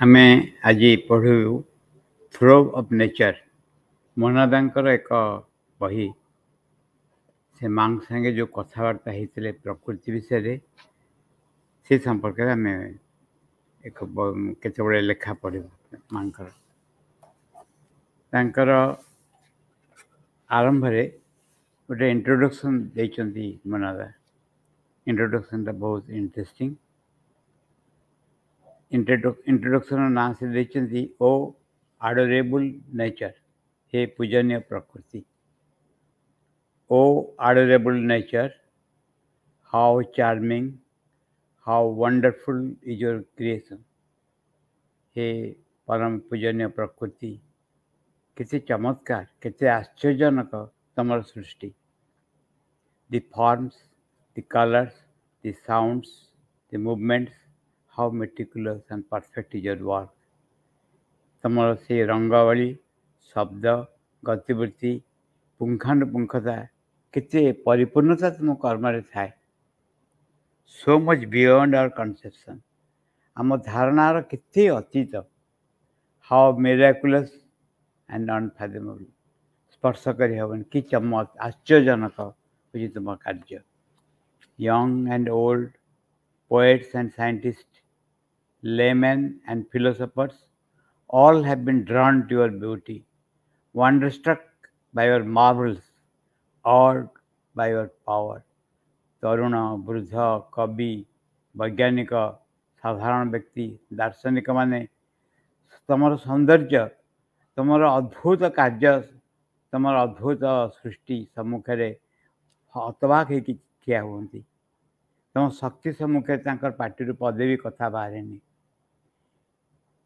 ଆମେ ଆଜି ପଢ଼ୁ ଫ୍ଲୋ ଅଫ୍ ନେଚର। ମୋନାଦାଙ୍କର ଏକ ବହି। ସେ ମାଙ୍କ ସାଙ୍ଗେ ଯେଉଁ କଥାବାର୍ତ୍ତା ହେଇଥିଲେ ପ୍ରକୃତି ବିଷୟରେ ସେ ସମ୍ପର୍କରେ ଆମେ କେତେବେଳେ ଲେଖା ପଢ଼ିବୁ ମାଙ୍କର। ତାଙ୍କର ଆରମ୍ଭରେ ଗୋଟେ ଇଣ୍ଟ୍ରୋଡକ୍ସନ୍ ଦେଇଛନ୍ତି ମୋନାଦା। ଇଣ୍ଟ୍ରୋଡକ୍ସନ୍ଟା ବହୁତ ଇଣ୍ଟରେଷ୍ଟିଂ। इंट्रोडक्शन ना से देखते ओ आडोरेबल नेचर, हे पूजनीय प्रकृति। O adorable nature, how charming, how wonderful is your creation. हे परम पूजनीय प्रकृति, केते चमत्कार, केते आश्चर्यजनक तमर सृष्टि। The forms, the colours, the sounds, the movements, how meticulous and perfect is your work। तमर से रंगावली, शब्द, गतिवृत्ति, पुंखानुपुंखता, केते परिपूर्णता तुम कर्म थाए। सो मच बियॉन्ड आवर कनसेप्शन, आम धारणार केते अतीत। हाउ मिराकुलस एंड अनफैथमेबल, स्पर्श कर हेबन कि चमक आश्चर्यजनक होची तुम कार्य। Young and old, poets and scientists, laymen and philosophers, all have been drawn to your beauty, wonderstruck by your marvels, awed by your power। तरुण, वृद्ध, कवि, वैज्ञानिक, साधारण व्यक्ति, दार्शनिक माने तमर सौंदर्य, तमर अद्भुत कार्य, तमर अद्भुत सृष्टि सम्मुखें हतबाक होकर ठिया हुअन्ति। तुम शक्ति सम्मुखे पार्टी पदे भी कथा बाहर।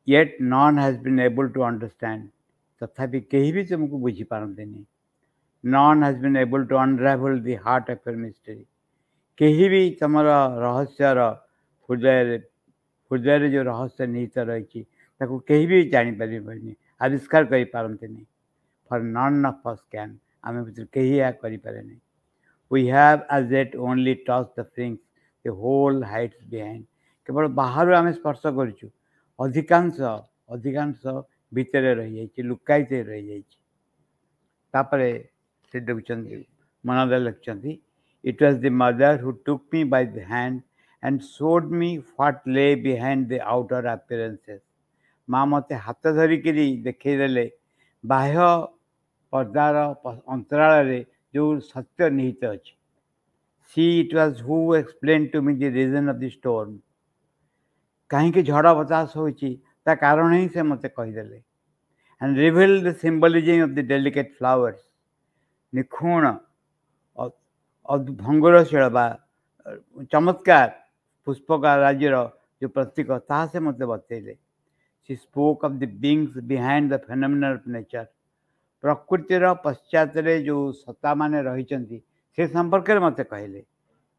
Yet none has been able to understand, तथापि कहीं भी तुमको बुझी पारते नहीं। None has been able to unravel the heart of your mystery, कहीं भी तुम रहस्यर हृदय जो रहस्य निहित रही कहीं भी जापर आविष्कार कर पारते नहीं। For none of us can, आम भर कहीं यह करें नहीं। We have as yet only touch the fringes, the whole heights behind, केवल बाहर आम स्पर्श करूँ, अधिकांश अधिकांश भितर रही जाइए, लुकायित रही जाइए। से देखते मोनादा लिखिं, it was the mother who took me by the hand and showed me what lay behind the outer appearances. माँ मते हाथ धरिक देखईदे बाह्य पर्दार अंतराल जो सत्य निहित अच्छी। She it was who explained to me the reason of the storm, कहीं झड़ बतास होती कारण ही से मत कहीदे। And reveal the symbolism of the delicate flowers, निखुण भंगुरशील बा चमत्कार पुष्पक राज्यर जो प्रतीक ता से मत बतईले। She spoke of the beings behind the phenomenon of nature, प्रकृतिर पश्चात जो सत्ता माने रही से संपर्क में मत कहले।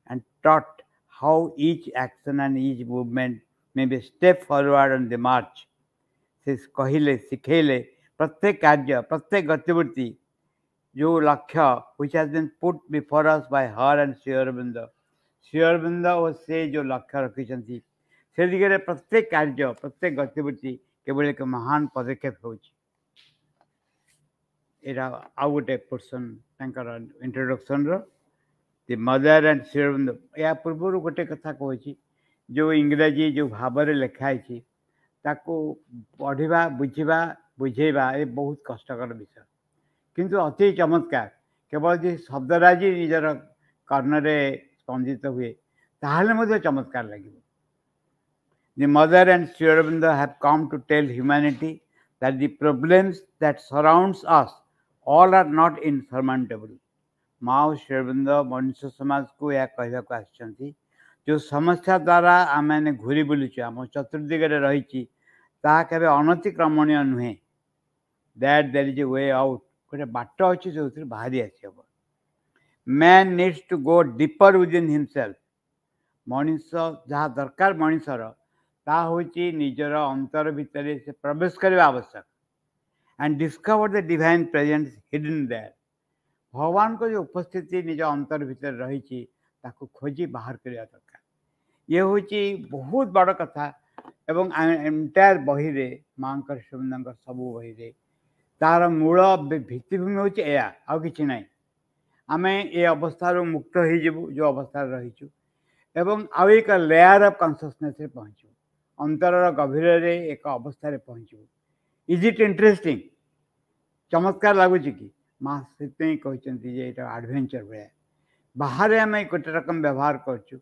And taught how each action and each movement may be step forward on the march. से कहले शिखेले प्रत्येक कार्य, प्रत्येक गतिवृत्ति जो लक्ष्य which has been put before us by her and Shri Aurobindo, Shri Aurobindo और से जो लक्ष्य रखिंट से दिगरे प्रत्येक कार्य, प्रत्येक गतिवृत्ति केवल एक महान पदक्षेप हो। आउ गोटे portion introduction the Mother and Shri Aurobindo. या पूर्व गोटे कथा कही, जो इंग्राजी जो भाव में लिखाई पढ़ा बुझा बुझेबा ये बहुत कष्टकर विषय, किंतु अति चमत्कार। केवल जो शब्दराजी निजर कर्णरे स्पंदित हुए ताहले चमत्कार लगे। The mother and Sri Aurobindo have come to tell humanity that the problems that surrounds us all are not insurmountable। माँ श्री अरविंद मनुष्य समाज को यह कहवाक आसछन्ति, जो समस्या द्वारा आम मैंने घूरी बुलुचु, आम चतुर्दिगरे रही केबे अनतिक्रमणीय नुहे। That there is a way out, गोटे बाट अच्छी जो बाहरी आसब। Man needs to go deeper within himself, मनुष्य जहाँ दरकार मनुष्यर ता होची निजर अंतर भितर से प्रवेश करने आवश्यक। And discover the divine presence hidden there, भगवान को जो उपस्थिति निज अंतर भितर रही खोजी बाहर करने दरकार। ये हूँ बहुत बड़ कथा एवं एंटायर बही रे माँ शिवनंद सबू बही रे तार मूल भित्तिभूमि हूँ या आ कि ना आम ये अवस्था मुक्त हो जो अवस्था रहीचु एवं आउ एक लेयर ऑफ कॉन्शियसनेस रे पहुँचू अंतर गभीर रे एक अवस्था पहुँचू इज इट इंटरेस्टिंग चमत्कार लगुच कि माँ से कहते यहाँ एडवेंचर भाया बाहर आम गोटे रकम व्यवहार करचु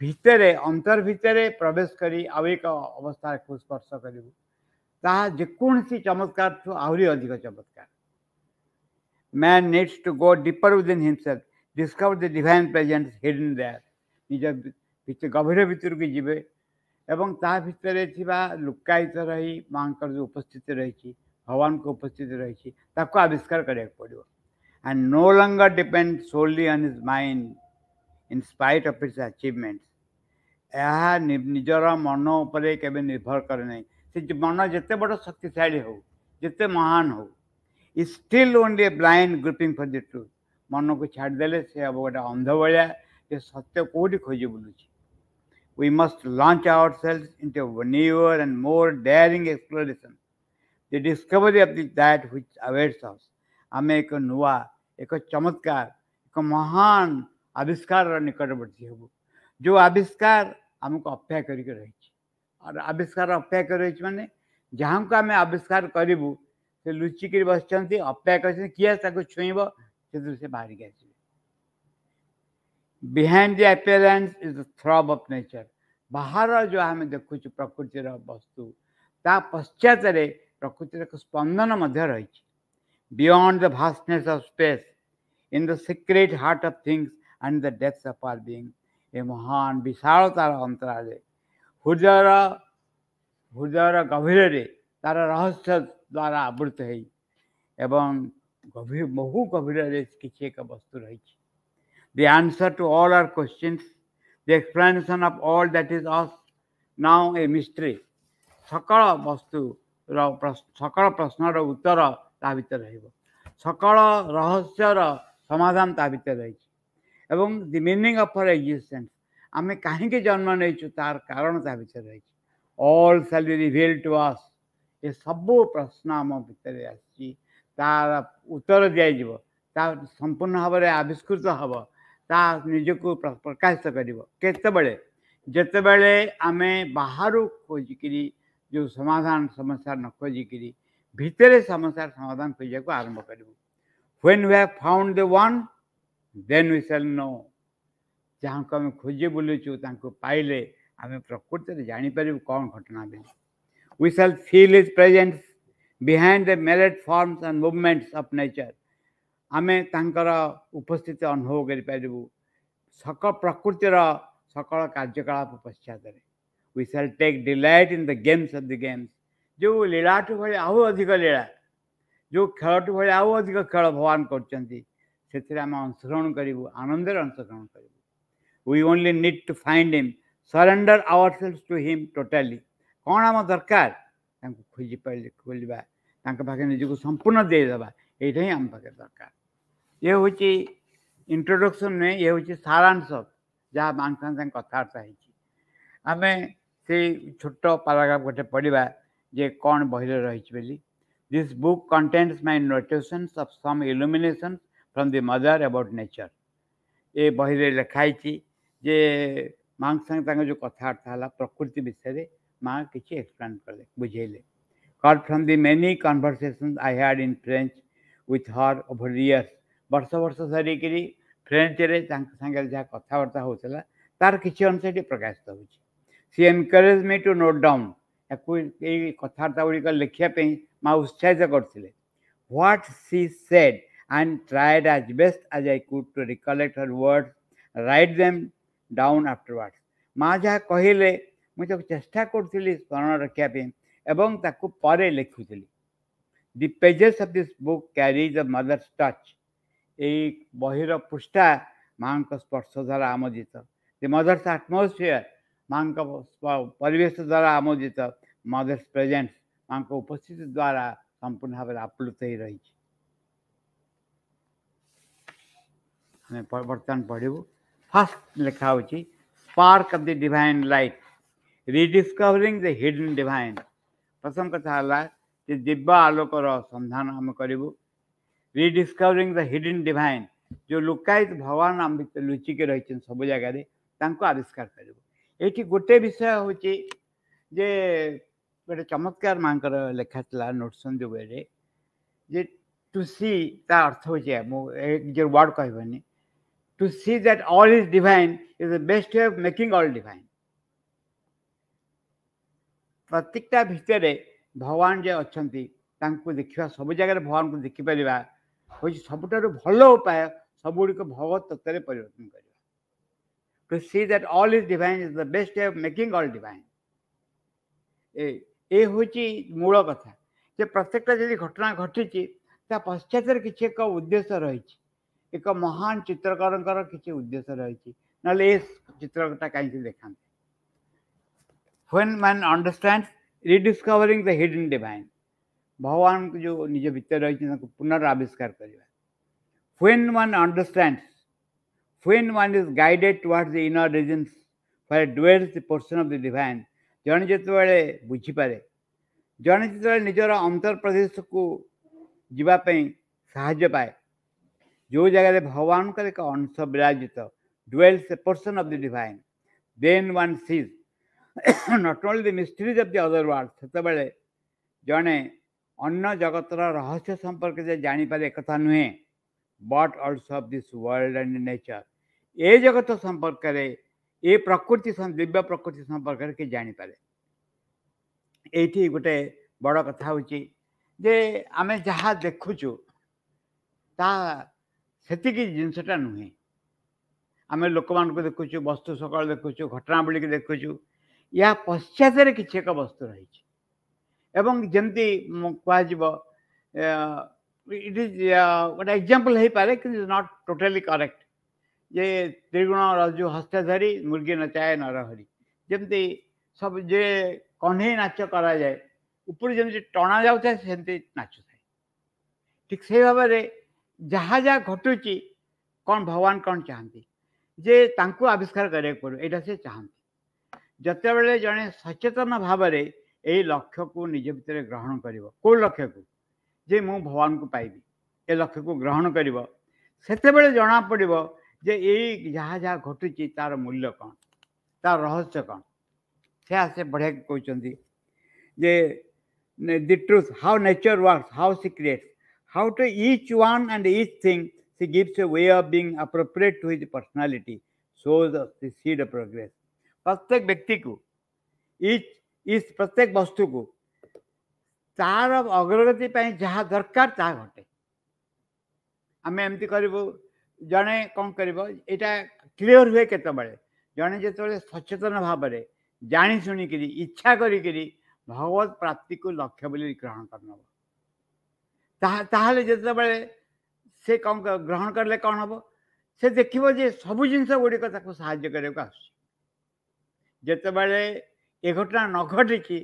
भितर अंतर भितर प्रवेश करी आउ एक अवस्था को स्पर्श करूँ ताहा जेकोसी चमत्कार ठू आहरी अधिक चमत्कार man needs to go deeper within himself discover the divine presence hidden there निज भितर गभीर भितर की जीवे एवं ता भितर थिबा लुकायित रही माँ जो उपस्थित रही भगवान को उपस्थित रही ताको आविष्कार करिया पड़ो and no longer depend solely on his mind in spite of its achievements यह निजर मन उपरे केबे निर्भर करे नहीं से मन जिते बड़ शक्तिशाली हो जिते महान हो is still only a blind groping for the truth मन को छाड़देले से अब गोटे अंध भाया ये सत्य कौटी खोजी बुलूची we must launch ourselves into a newer and more daring exploration the discovery of that which awaits us आम एक नुआ एक चमत्कार एक महान आविष्कार निकटवर्ती हबू जो आविष्कार आमको अपेक्षा करके रही और आविष्कार अपेक्षा कर रही माने जहाँ को आम आविष्कार करूँ से लुचिक बस अपेक्षा कर किए छुईब से बाहर के आस behind the appearance is the throb of nature बाहर जो आम देखु प्रकृतिर वस्तु ता पश्चात प्रकृतिर एक स्पंदन रही beyond the vastness of space in the secret heart of things and the depths of our being ए महान विशालतार अंतराल हृदयर हृदयर गभीर तार रहस्य द्वारा आवृत एवं गभीर बहु गभीर किसी एक वस्तु रही the answer to all our questions the explanation of all that is us now a mystery सकल वस्तु सकल प्रश्नर उत्तर ता भीतर रहिबो सकल रहस्यर समाधान ता भीतर रही एवं the meaning of our existence आम कहीं जन्म नहीं तार कारण ता भीतर रही all shall be revealed to us ये सब प्रश्न आम भितर आसी तार उत्तर दिज्व संपूर्ण भाव में आविष्कृत हम ता निजक प्रकाशित कर जितेबले आम बाहर खोजिकी जो समाधान समस्या न खोजिकी भितर समस्या समाधान खोजा को आरंभ करूँ when we have found the one then we shall know जहाँ को आम खोजी बुलूचु पाइले आम प्रकृति जापर कौन घटना बोली we shall feel his presence behind the myriad forms and movements of nature आमे तांकर उपस्थिति अनुभव करूँ सकल प्रकृतिर सकल कार्यकलाप पश्चात we shall take delight in the games of the games जो लीलाठू भाई आउ अधिक लीला जो खेलटू भाई आउ अधिक खेल भगवान कर अंशग्रहण करूँ आनंदर अंशग्रहण करूँ we only need to find him surrender ourselves to him totally कौन आम दरकार खोजी पाइले खोलवा पाखे निजक संपूर्ण देदेबा यहाँ ही आम पाखे दरकार ये हूँ इंट्रोडक्शन में ये हूँ सारांश जहाँ माँ कथबार्ता आम से छोट पाराग्राफ गोटे पढ़ा जे कौन बही रही this book contains my notations of some illuminations from the Mother about nature ये बही लिखाई जे माँ संगे जो कथबार्ता है प्रकृति विषय माँ किसी एक्सप्लेन कर बुझेले cut from the many conversations I had in French with her over the years वर्ष वर्ष धरिकी फ्रेंच रे संगे जहाँ कथबार्ता होता तार किसी अंश ये प्रकाशित हो she encourage me to note down कथबार्ता गुड़िक लिखापी माँ उत्साहित करते what she said and tried as best as I could to recollect her words write them down afterwards माँ जहाँ कहले मुझे चेष्टा करी स्मरण रखापी एवं ताकू परे लिखुली the pages of this book carry the mother's touch एक बहीर पृष्ठा माँ स्पर्श द्वारा आमोदित द मदर्स एटमोस्फियर माँ परिवेश द्वारा आमोदित मदर्स प्रेजेंस माँ उपस्थिति द्वारा संपूर्ण भाव में आप्लुत ही रही बर्तमान पढ़ू फास्ट लिखा spark of the divine light rediscovering the hidden divine प्रथम कथा है कि दिव्य आलोकर संधान आम करूँ रिडिस्कवरिंग द हिडन डिवाइन जो लुकायित भगवान आम भर लुचिकी रही सब जगार आविष्कार करूँ ये गोटे विषय हूँ जे गोटे चमत्कार माँ लेखा था नोट्सन जो वे जे टू सी ता अर्थ हो वर्ड कहबनी to see that all is divine is the best way of making all divine प्रत्येकटा भितर भगवान जे अच्छा देखा सब जगह भगवान को देखिपर हूँ सबुठ भल उपाय सब गुड़िक भगवत तत्व परिवर्तन कर to see that all is divine is the best way of making all divine ये हूँ मूल कथा जे प्रत्येकटा जब घटना घटी पश्चात किसी एक उद्देश्य रही एक महान चित्रकार किसी उद्देश्य रही ना चित्रकटा कहीं देखा when man understands rediscovering the hidden divine भगवान को जो निज भीतर रही पुनराविष्कार करवा when one understands when one is guided towards the inner regions where dwells the portion of the divine जन जिते बुझीपे जन जिते निजर अंतर प्रदेश को जीवाई साहाय्य पाए जो जगह भगवान का एक अंश विराजित dwells a portion of the divine then one sees not only the mysteries of the other world से जड़े अन्न जगतर रहस्य संपर्क से जानीपारे एक नुहे but also of this world and nature ये जगत संपर्क ये प्रकृति दिव्य प्रकृति संपर्क के जानीपारे ये गोटे बड़ कथा हूँ जे आम जहाँ देखुचु से जिनसटा नुहे आम लोक मान को देखुचु वस्तु सकाल देखुचु घटनावली के देखुचु या पश्चात किसी एक वस्तु रही एवं जमती कह इट इज गोटे एग्जांपल हो पारे कि इज नॉट टोटली करेक्ट जे त्रिगुण रज्जु हस्त धरी मुर्गी नचाए नरहरी जमती सब जे कन्हई नाच करा जाए ऊपर जमी टणा जाए सेमती नाचु थाए ठीक से भाव में जहाँ जहाँ घटुची कौन भगवान कौन चाहती जे तांको आविष्कार करा पड़ो यहाँ से चाहती जिते बड़े जड़े सचेतन भाव में यही लक्ष्य को निज भितर ग्रहण कर कौ लक्ष्य को जे मु भगवान को पाइबी ए लक्ष्य को ग्रहण कर से जना पड़ो जे यही जहाँ जहाँ घटुची तार मूल्य कौन तार रहस्य कौन से आसे बढ़िया कहते जे the truth how nature works how she creates how to each one and each thing she gives a way of being appropriate to his personality shows the seed of progress प्रत्येक व्यक्ति को इस प्रत्येक वस्तु को तार अग्रगति जहाँ दरकार ता घटे आम एमती करूँ जड़े कौन कर क्लीयर हुए केत जड़े जो सचेतन भाव में जानी शुणिक इच्छा करी भगवत प्राप्ति को लक्ष्य बोली ग्रहण करनब जो से कौन ग्रहण करले कौन हम से देखो जे सब जिनस गुड़िक साहाय्य करने जिते बड़े ए घटना न घटी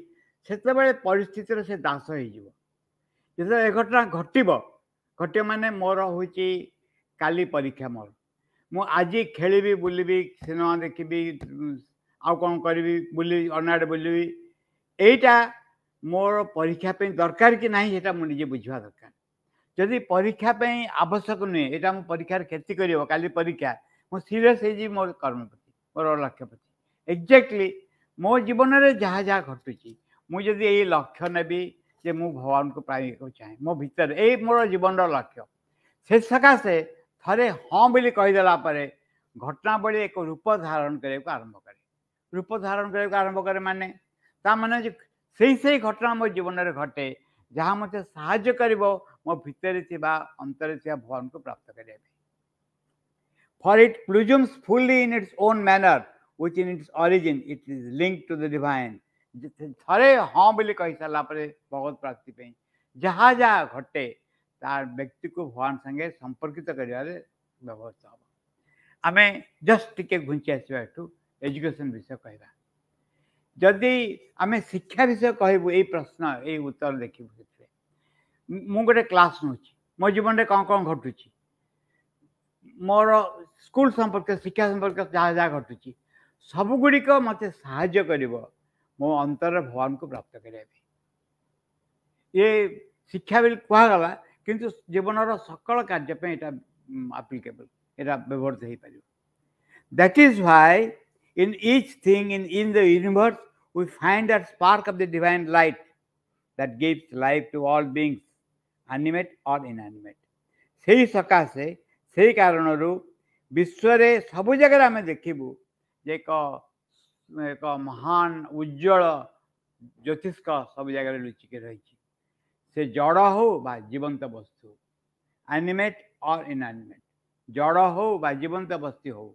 से परिस्थितिर से दास हो ए घटना घट माने मोर हूँ काली परीक्षा मोर मु आज खेली बुलबी सिनेमा देखी आउ कौन करी बुली अनाड़े बुलबी यहीटा मोर परीक्षा दरकार कि ना ये मुझे बुझा दरकार जदि परीक्षा आवश्यक नुहे यहाँ मो परीक्षार क्षति कर काली परीक्षा मो सीरीयस हो मोर कर्म प्रति मोर लक्ष्य प्रति एक्जाक्टली मो जीवन में जहाँ जहाँ घटुची मुझे यही लक्ष्य नेबी जे मु भगवान को पाइबा चाहे मो भीतर यही मोर जीवन लक्ष्य से सकाशे थे हाँ बोली कहीदेला घटनावली एक रूप धारण करने को आरंभ करे रूप धारण करने को आरंभ करे माने ता माने से घटना मो जीवन में घटे जहाँ मत साहाय्य कर मो भितर अंतर भगवान को प्राप्त करने for it blossoms fully in its own manner which in its origin it is linked to the divine थे हाँ बोली कही सारा भगवत प्राप्ति जहाँ जहाँ घटे तार व्यक्ति को भगवान संगे संपर्कित कर व्यवस्था हम आम जस्ट टिके घुंची आसवा एजुकेशन विषय कहवा जदि आम शिक्षा विषय कहबू ये प्रश्न ये उत्तर देखू मु गोटे क्लास नौ मो जीवन में कौन कौन घटुची मोर स्कूल संपर्क शिक्षा संपर्क जहाँ जहाँ घटुची सबुगुड़िक मत साहाय्य कर मो अंतर भगवान को प्राप्त करिया ये शिक्षा बिल कहगला किंतु जीवन सकल कार्य एटा एप्लिकेबल एटा व्यवहार हो पार that is why in each thing in the universe we find that spark of the divine light that gives life to all beings animate or inanimate सेही सकाशे सेही कारणरू विश्व रे सब जगह आम देखिबू जे एक महान उज्जवल ज्योतिष्क सब जगह लुचिक रही से जड़ हो बा जीवंत वस्तु एनिमेट और इनएनिमेट जड़ हो बा जीवंत वस्तु हो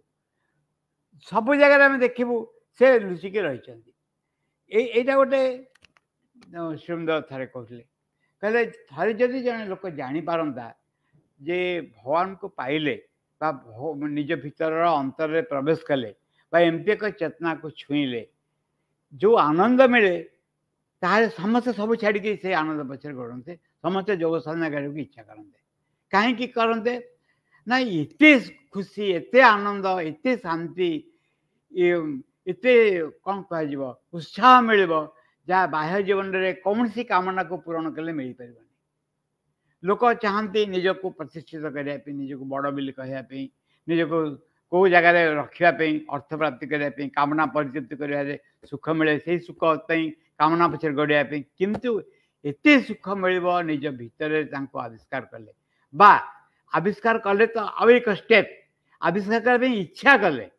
सब जगह आम देखू से लुचिकी रही एटा गोटे सुंदर थे कहले कहले थे जदि जन लोक जापारता जे भगवान को पाइले निज भीतर अंतर में प्रवेश कले एमती एक चेतना को छुईले जो आनंद मिले ताहले समस्त सब छाड़ी से आनंद पछे गढ़ते समस्त योग साधना करने इच्छा करते कहीं करते ना एते खुशी एते आनंद एते शांति एत कौन कह उत्साह मिल जहाँ बाह्य जीवन में कौन सी कामना को पूरण कले मिल पार लोक चाहती निजक प्रतिष्ठित करने निज को बड़ बिल कहवाई निज को कौ जगार रखापी अर्थ प्राप्ति करने कामना परितृप्ति कर सुख मिले से सुख कामना पछे गड़ापी किंतु एत सुख मिल निज भितर आविष्कार कले बा आविष्कार कले तो आउ एक स्टेप आविष्कार करने इच्छा कले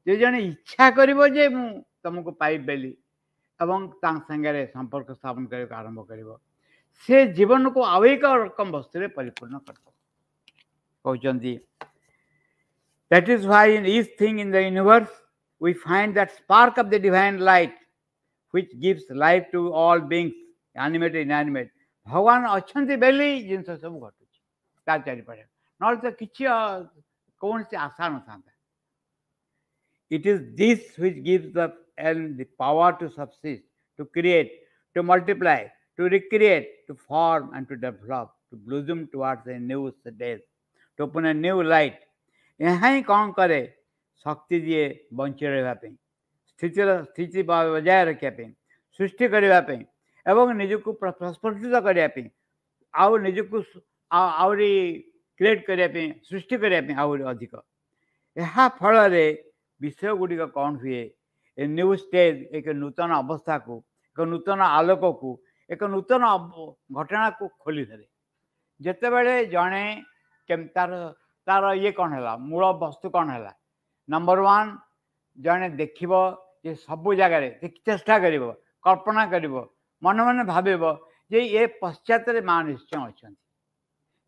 जे जने इच्छा करिवो जे मु तुमको पाइब बेली एवं संगे संपर्क स्थापन कर आरंभ कर से जीवन को आउ एक रकम वस्तु परिपूर्ण कहते that is why in each thing in the universe we find that spark of the divine light which gives life to all beings animate inanimate भगवान अच्छे बेली जिनस सब घटुची ता चारिपटे ना तो किसी कौन सी आशा न था It is this which gives the power to subsist, to create, to multiply, to recreate, to form and to develop, to blossom towards a new day, to open a new light. यहाँ ही कौन करे शक्ति दिए bunchy रही स्थिति बजाय रखापी सृष्टि करने एवं निजक प्रस्फुटित करने आउ निजक आहरी क्रिएट करने सृष्टि करने आहरी अधिक यह फल विषय गुड़िक कौन हुए ए न्यू स्टेज एक नूतन अवस्था को एक नूतन आलोक को एक नूतन घटना को खोली धरे जिते बड़े जड़े तार तार ये कौन है मूल वस्तु कौन है नंबर वन जड़े देख सब जगार चेष्टा कर कल्पना कर मन मन भाव जे ये पश्चात माँ निश्चय अच्छा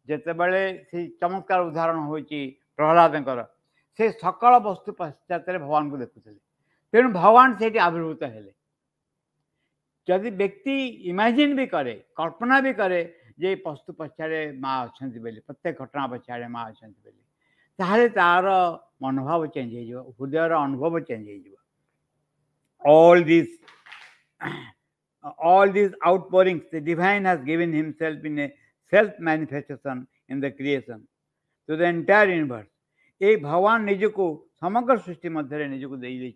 जिते बड़े से चमत्कार उदाहरण हो प्रहलाद से सकल वस्तु पश्चात भगवान को देखुते तेणु भगवान से आविर्भूत हेले जदि व्यक्ति इमेजिन भी करे कल्पना भी करे जे वस्तु पछाड़े माँ अच्छा प्रत्येक घटना पछाड़े माँ अच्छा ताहले तार मनोभाव चेंज हो हृदय अनुभव चेंज हो all these outpourings the divine has given himself in a self manifestation in the creation to the entire universe ये भगवान निज को समग्र सृष्टि मध्य निज को दे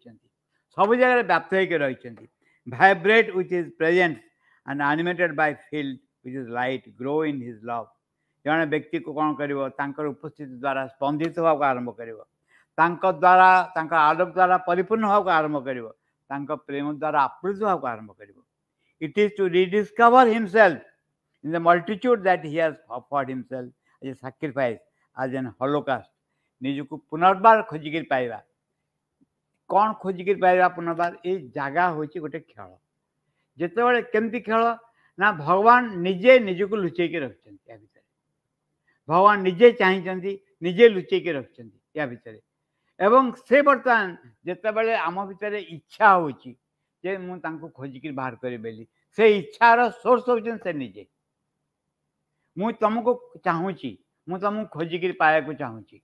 सब जगह व्याप्त होकर रही vibrate with his presence and animated by filled with his light grow in his love जड़े व्यक्ति को कौन कर उपस्थिति द्वारा स्पंदित होगा आरंभ कर द्वारा आलोक द्वारा परिपूर्ण होगा आरंभ कर प्रेम द्वारा आप्लुत होगा आरंभ कर it is to rediscover himself in the multitude that he has offered himself as a sacrifice as an holocaust निज को पुनर्बार खोजिक पाइबा कौन खोजिक पाइबा पुनर्बार ये जगह हूँ गोटे खेल जिते बड़े केमती खेल ना भगवान निजे निज को लुचेक रखिंट या भितर भगवान निजे चाहिए निजे लुचेक रखिंट या भितर एवं से बर्तमान जिते बड़े आम भितर इच्छा होची जे मुझे खोजिक बाहर करी से इच्छार सोर्स होते से निजे मुझ तुमको चाहूँगी मुझे तुमको खोजिक पाया चाहूँगी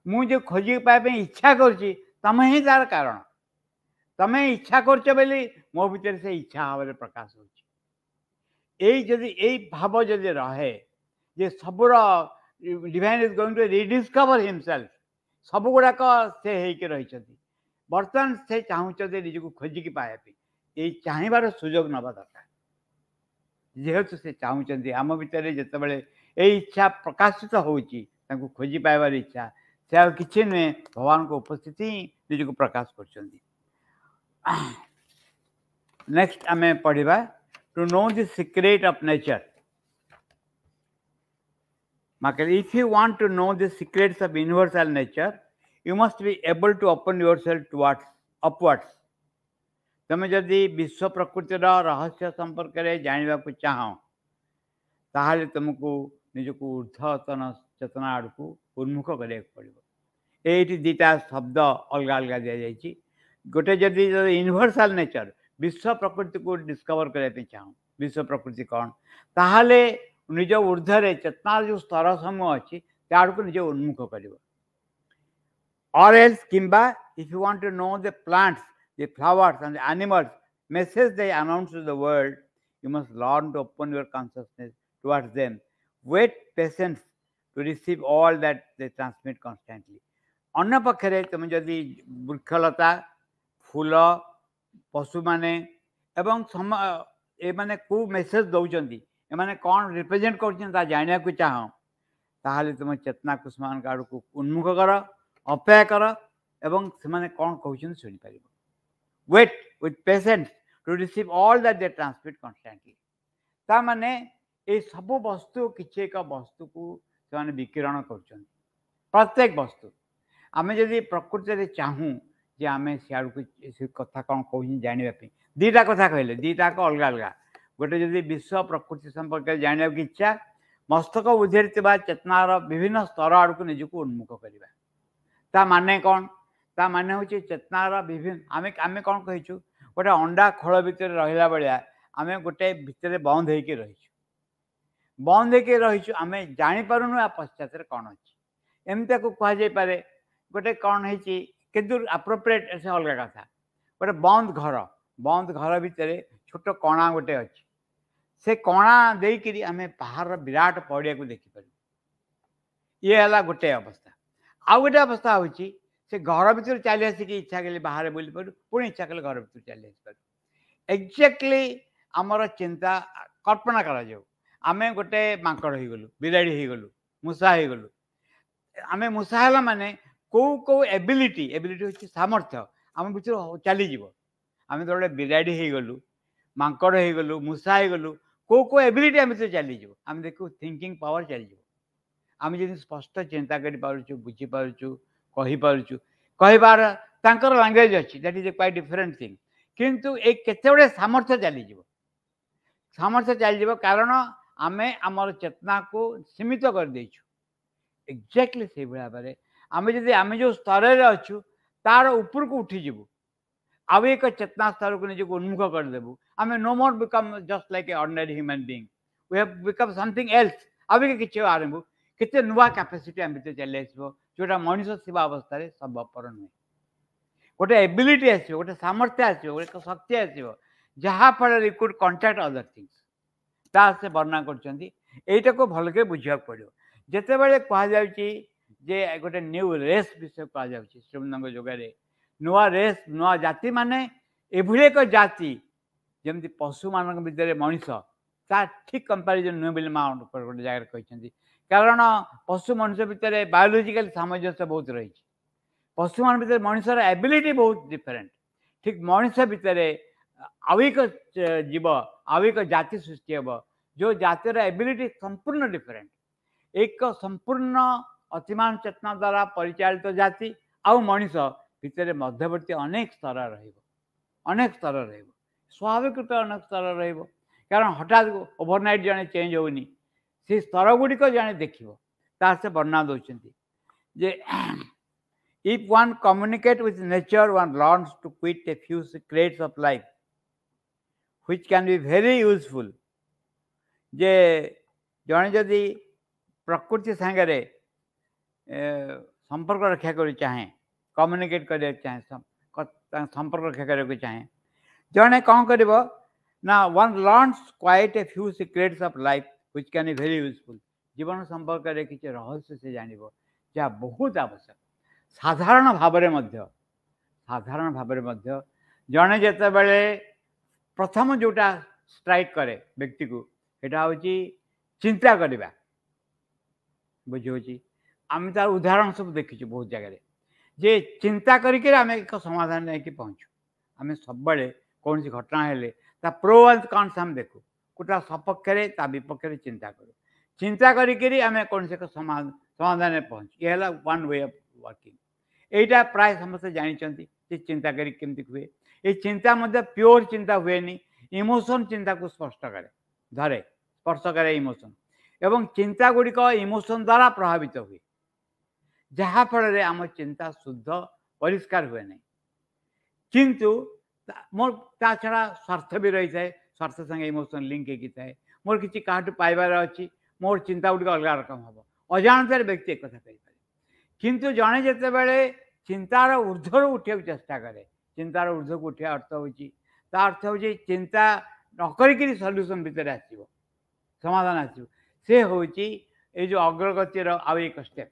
मुझे खोजिक पाइबा इच्छा करुँची तमें ही तार कारण तमें इच्छा करछ बोली मो भीतर से इच्छा भाव प्रकाश होई भाव जदि रहे जे सबुर divine is going to rediscover himself सब गुड़ाक से होकर रही बर्तमान से चाहते निज को खोजिक पाइबा ये चाहिबार सुजोग नवा दरकार जेहेतु से चाहूँगी आम भितर जितेबाला ये इच्छा प्रकाशित होची खोजी पाइबार इच्छा से आ कि नुहे भगवान को उपस्थिति ही निज को प्रकाश कर नेक्स्ट आम पढ़ा to know the secret of nature if you want to know the secrets of universal nature you must be able to open yourself towards upwards तुम जदि विश्व प्रकृतिर रहस्य संपर्क में जानवा को चाह ताहले तुमको निजको ऊर्ध्वतन चेतना आड़ को उन्मुख करा पड़ो ये दीटा शब्द अलग अलग दि जाए गोटे जदि यूनिवर्सल नेचर विश्व प्रकृति को डिस्कवर करने चाह विश्व प्रकृति कौन ताहले निज ऊर्ध्वे चेतना जो स्तर समूह अच्छी ताड़ को निज उन्मुख कर और एल्स किंबा if you want to know the plants the flowers and the animals message they announce to the world you must learn to open your consciousness towards them wait patience to receive all that they transmit constantly अन्य पक्षरे तुम जदि वृक्षलता फूल पशु माने एवं ए माने को message दौरान एमाने कौन रिप्रेजेंट कर जाना को चाह ताहले तुम चेतना कुष्मान आड़ को उन्मुख कर अपेक्षा कर एवं से कौन कहते शुणी पार wait with patience to receive all that they transmit constantly ता माने ये सब वस्तु किसी एक वस्तु को से विकिरण कर प्रत्येक वस्तु आम जदि प्रकृति चाहूँ जे आम सियाड़ को कथा कौन कह जानवाई दीटा कथा कहले दीटा अलग अलग गोटे जदि विश्व प्रकृति संपर्क में जानवा की इच्छा मस्तक बुद्धि चेतनार विभिन्न स्तर आड़ को निजक उन्मुख करवा ता माने कौन ता माने हूँ चेतनार विभिन्न आम आम कौन कहीचु गोटे अंडा खोल भितर रहा भाया आम गोटे भितर बंद होकर रहीचु आम जापारूनु आ पश्चात कौन अच्छी एमती को कहुपे गोटे कौन है किंतु एप्रोप्रिएट से अलग कथा गोटे बंद घर भितर छोट कणा गोटे अच्छी से कणा देकरी आम पहाड़ विराट पड़िया को देखिपर ये है गोटे अवस्था आउ गोटे अवस्था हूँ से घर भर चली आसिक इच्छा कले बाहर बुली पार पुणी इच्छा कले घर भर चली आसपार एक्जाक्टली आमर चिंता कल्पना करा आम गोटे माकड़ हो गलु बिराड़ी हो गलु मूषा हो गलु आम मूषा है माने कौ एबिलिटी हूँ सामर्थ्य आम भर चलीज आम तो गोटे बिराड़ी हो गलु माकड़ हो गलु मूषा हो गलु कौ एबिलिटी आम भर चलीज आम देखो थिंकिंग पावर चलीज आम जब स्पष्ट चिंता कर बुझीपु कहीपरचु कहबार तांकर लैंग्वेज अच्छी that is a quite different thing किंतु एक केते बड़े सामर्थ्य चलीज कारण आम आमर चेतना को सीमित कर देछु एक्जाक्टली से भाव में आम जब आम जो स्तर में अच्छु तार ऊपर को उठीजु आउ एक चेतना स्तर को निजक उन्मुख करदेबू आम no more become just like a ordinary human being we have become something else आउ कि आरंभ केते नुआ कैपेसिटी आम भीतर चली आसो जोटा मनुष्य थिबा अवस्था संभवपर नुहे गोटे एबिलिटी आसो गोटे सामर्थ्य आसो गोटे शक्ति आसो जहाँफल कुड कंटाक्ट अदर थिंग्स ता से वर्णना करटा को भलके बुझा पड़ो जिते बड़े कहुचे गोटे न्यू रेस विषय कहुच्छे श्रीमंद जगह नुआ रेस नुआ जाति माने एभली एक जाति जमी पशु मान भितर मनीष ता ठीक कंपेरिजन नुहे बोली माँ गोटे जगह कहते कारण पशु मनुष्य भितर बायोलोजिकल सामंजस्य बहुत रही पशु मान भितर मनुष्यर एबिलिटी बहुत डिफरेंट ठीक मनुष्य भितर आउ एक जीव आउ एक जाति सृष्टि हे जो जातिर एबिलिटी संपूर्ण डिफरेंट एक संपूर्ण अतिमान चेतना द्वारा परिचालित जाति आउ मनीष भितर मध्यवर्ती अनेक स्तर अनेक स्तर स्वाभाविक रूप अनेक स्तर कारण हठात ओवरनाइट जड़े चेंज होनी से स्तर गुड़िक जड़े देख से वर्णना दौरान जे if one communicate with nature one learns to quite a few secrets of life which can be very useful जे जड़े जदि प्रकृति सांगे संपर्क रक्षा कर चाहे कम्युनिकेट कर चाहे संपर्क रक्षा करने चाहे जड़े कौन कर ना one learns quite a few secrets of life which can be very useful जीवन संपर्क में किसी रहस्य से जान जहाँ बहुत आवश्यक साधारण भाव में जड़े जिते बड़े प्रथम जोटा स्ट्राइक करे व्यक्ति को एटा होची चिंता करवा बुझे आम तार उदाहरण सब देखी बहुत जगह जे चिंता करके आम एक समाधान नहीं पहुँचू आम सब कौन सी घटना हेले प्रो एंड कॉन्स हम देखू कोटा सपक्ष ता विपक्ष चिंता करूँ चिंता करी आम कौन से समाधान पहुँचू ये वन वे ऑफ वर्किंग यहीटा प्राय समस्त जानते चिंता करमी हुए ये चिंता मध्य प्योर चिंता हुए इमोशन चिंता को स्पष्ट करे धरे स्पर्श करे इमोशन एवं चिंता गुड़िक इमोशन द्वारा प्रभावित हुए जहाँफल आम चिंता शुद्ध परिष्कार हुए नहीं किंतु मोर ता छड़ा स्वार्थ भी रही है स्वार्थ संगे इमोशन लिंक होता मोर किसी क्या पाइबार अच्छी मोर चिंता गुड़िक अलग रकम हम अजाणत व्यक्ति एक कथा कही किंतु जड़े जिते बड़े चिंतार ऊर्ध्वर उठा चेष्टा करे चिंतार ऊर्ध्व को उठा अर्थ हो अर्थ हूँ चिंता नक सल्यूसन भितर आसो समाधान आसो से हूँ ये जो अग्रगतिर आउ एक स्टेप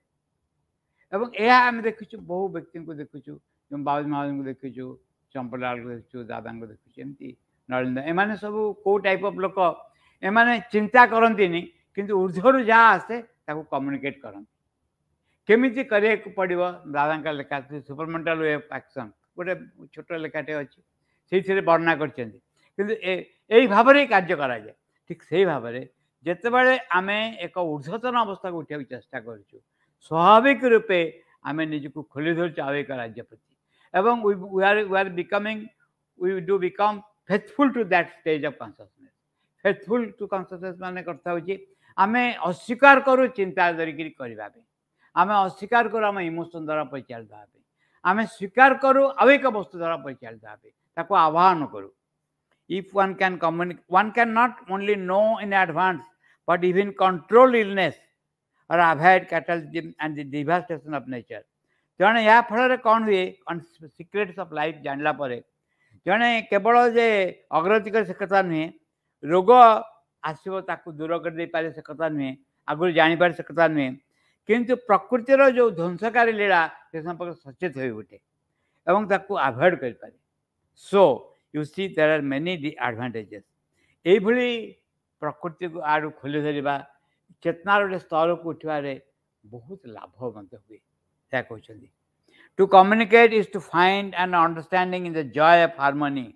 एवं यह आम देखु बहु व्यक्ति को देखुचु बाबू महाजन को देखुचु चंपलाल को देखु दादा को देखुचु एमती नरेंद्र एम सब कौ टाइप ऑफ लोक एम चिंता करती किंतु ऊर्ध्वर जहाँ आसे कम्युनिकेट करती केमिति करिया पड़ो दादा लेखा सुपरमेंटल वे ऑफ एक्शन गोटे छोट लेखाटे अच्छी से वर्णना कर भाव में कार्य कराए ठीक से भाव में जितेबाला आम एक ऊर्ध्वतन अवस्था को उठा चेष्टा करूँ स्वाभाविक रूपे आम निजक खोली धरु आउ एक राज्य प्रति एवं we are becoming we do become faithful to that stage of consciousness faithful to consciousness माने करता हूँ आम अस्वीकार करूँ चिंता धरिकी करने आम अस्वीकार करूँ आम इमोशन द्वारा परिचालित आम स्वीकार करूँ आउ एक वस्तु द्वारा परिचालित आह्वान करूँ if one can communicate one can not only know in advance but even control illness or avoid cataclysm and the devastation of nature जड़े या फल कौन हुए सीक्रेट्स ऑफ लाइफ जानला जड़े केवल जे अग्रगति कर से कथा नुहे रोग आसो दूर कर दे पारे से कथा नुहे आगुरी जानीपारे से कथा नुहे किंतु प्रकृतिर जो ध्वंसकारी लीला से संपर्क सचेत हो उठे एवं ताकू अवॉइड कर पारे so you see there are many advantages ये प्रकृति को आड़ खोली धरवा चेतनार गोटे स्तर को उठे बहुत लाभ हुए क्या कहते to communicate is to find an understanding in the joy of harmony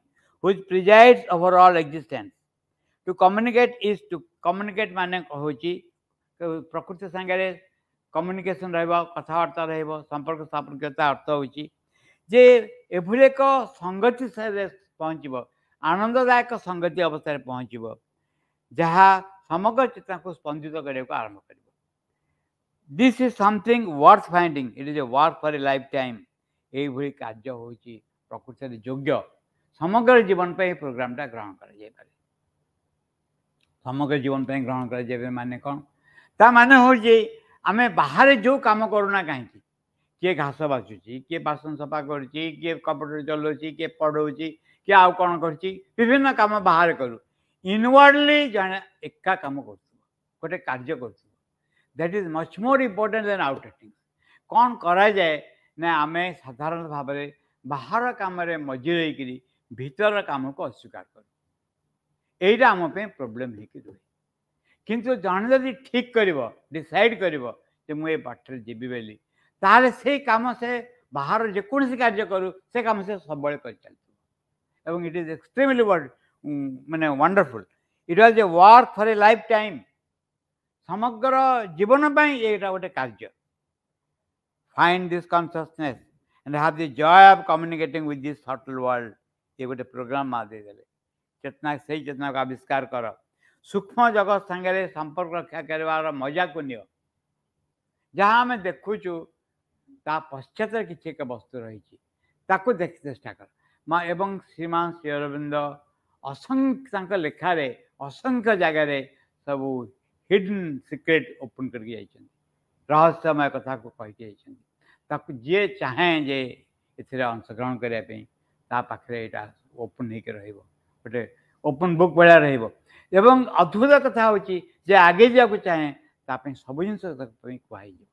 which presides over all existence to communicate is to communicate माने हूँ प्रकृति सांगे कम्युनिकेशन रथबार्ता संपर्क स्थापनता अर्थ होची जे एभली एक संगति से पहुँच आनंददायक संगति अवस्था पहुँच जहाँ समग्र चेतना को स्पंदित करने को आरंभ कर this is something worth finding it is a work for a life time यही कार्य हो प्रकृति योग्य समग्र जीवन पे प्रोग्रामटा ग्रहण कर समग्र जीवन पे ग्रहण कर माने कौन ता माने हो आम बाहर जो कम करूना कहीं किए घास बाछुची किए बासन सफा करुच्ची किए कपड़े चलाऊँगी किए पढ़ाऊँगी किए आउ कौन करोन्न कम बाहर करूँ इनवर्डली जड़े एका कम कर गोटे कार्य कर that is much more important then outer things कौन करा जाए ना आम साधारण भाव में बाहर कम मजी रही भीतर कम को अस्वीकार करूँ यहीटा आम प्रोब्लेम हो रुहे किंतु जन जदि ठीक कर डिसाइड कर मुझे बाटर जीवी बोली ताले से काम से बाहर जेकोसी कार्य करूँ से कम से सब कर चलता इट इज एक्सट्रीमली माने wonderful it was a work for a life time समग्र जीवन यहाँ गोटे कार्य find this consciousness and have the joy of communicating with this subtle world ये गोटे प्रोग्राम माँ देदेले चेतना से चेतना को आविष्कार कर सूक्ष्म जगत सांगे संपर्क रक्षा कर मजा को नियो जहाँ आम देखुचु ता पश्चात किसी एक वस्तु रही देख चेष्टा कर माँ एवं श्रीमान श्री अरविंद असंख्य लेखार असंख्य जगार सब हिडन सिक्रेट ओपन करके रहस्यमय कथा को कहीकि जी चाहे जे ए अंशग्रहण करने पाखे यहाँ ओपन हो गोटे ओपन बुक भाया रही अद्भुत कथा हूँ जे आगे जावाक चाहे सब जिन कहु